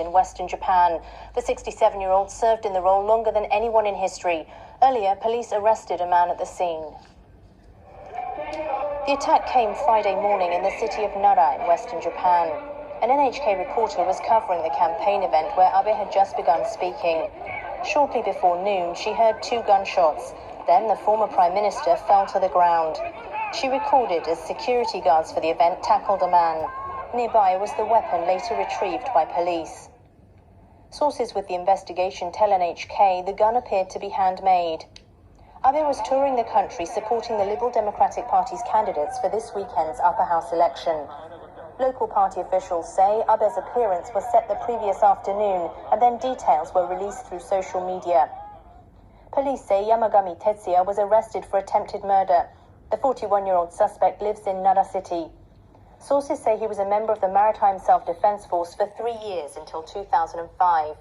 in western Japan. The 67-year-old served in the role longer than anyone in history. Earlier, police arrested a man at the scene. The attack came Friday morning in the city of Nara in western Japan. An NHK reporter was covering the campaign event where Abe had just begun speaking. Shortly before noon, she heard 2 gunshots. Then the former prime minister fell to the ground. She recorded as security guards for the event tackled a man. Nearby was the weapon later retrieved by police. Sources with the investigation tell NHK the gun appeared to be handmade. Abe was touring the country supporting the Liberal Democratic Party's candidates for this weekend's upper house election. Local party officials say Abe's appearance was set the previous afternoon, and then details were released through social media. Police say Yamagami Tetsuya was arrested for attempted murder. The 41-year-old suspect lives in Nara City. Sources say he was a member of the Maritime Self-Defense Force for 3 years until 2005.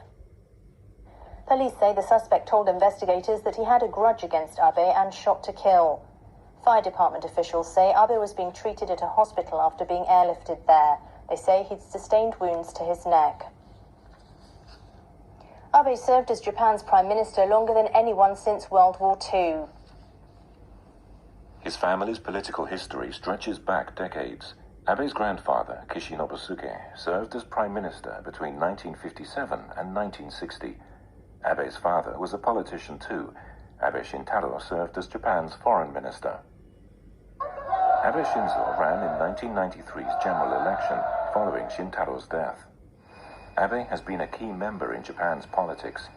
Police say the suspect told investigators that he had a grudge against Abe and shot to kill. Fire department officials say Abe was being treated at a hospital after being airlifted there. They say he'd sustained wounds to his neck. Abe served as Japan's prime minister longer than anyone since World War II. His family's political history stretches back decades. Abe's grandfather, Kishi Nobusuke, served as prime minister between 1957 and 1960. Abe's father was a politician too. Abe Shintaro served as Japan's foreign minister. Abe Shinzo ran in 1993's general election following Shintaro's death. Abe has been a key member in Japan's politics.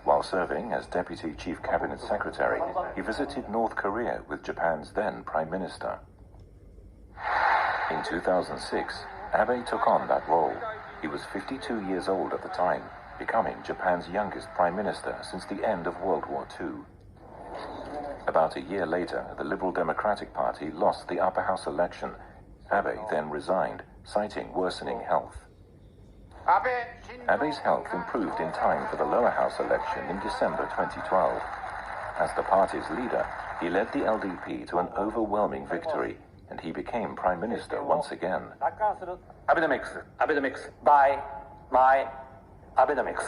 While serving as Deputy Chief Cabinet Secretary, he visited North Korea with Japan's then Prime Minister. In 2006, Abe took on that role. He was 52 years old at the time, becoming Japan's youngest Prime Minister since the end of World War II. About a year later, the Liberal Democratic Party lost the upper house election. Abe then resigned, citing worsening health. Abe's health improved in time for the lower house election in December 2012. As the party's leader, he led the LDP to an overwhelming victory, and he became prime minister once again. Abenomics, by my Abenomics.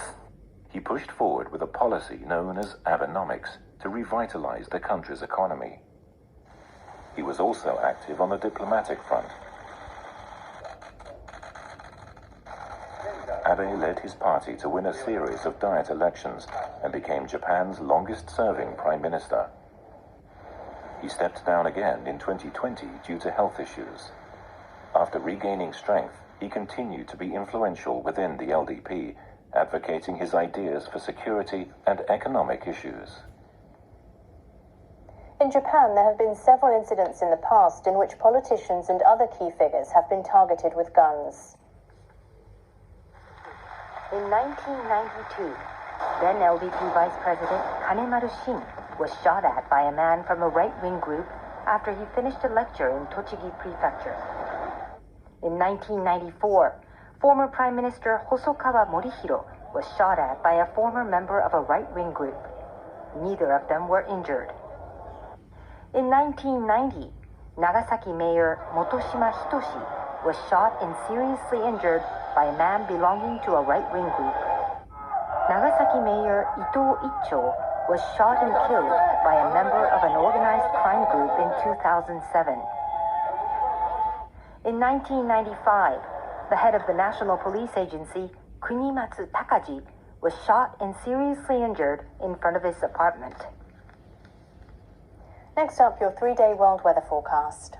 He pushed forward with a policy known as Abenomics to revitalize the country's economy. He was also active on the diplomatic front. Abe led his party to win a series of diet elections and became Japan's longest-serving prime minister. He stepped down again in 2020 due to health issues. After regaining strength, he continued to be influential within the LDP, advocating his ideas for security and economic issues. In Japan, there have been several incidents in the past in which politicians and other key figures have been targeted with guns. In 1992, then LDP Vice President Kanemaru Shin was shot at by a man from a right-wing group after he finished a lecture in Tochigi Prefecture. In 1994, former Prime Minister Hosokawa Morihiro was shot at by a former member of a right-wing group. Neither of them were injured. In 1990, Nagasaki Mayor Motoshima Hitoshi was shot and seriously injured by a man belonging to a right-wing group. Nagasaki Mayor Ito Icho was shot and killed by a member of an organized crime group in 2007. In 1995, the head of the National Police Agency, Kunimatsu Takaji, was shot and seriously injured in front of his apartment. Next up, your 3-day world weather forecast.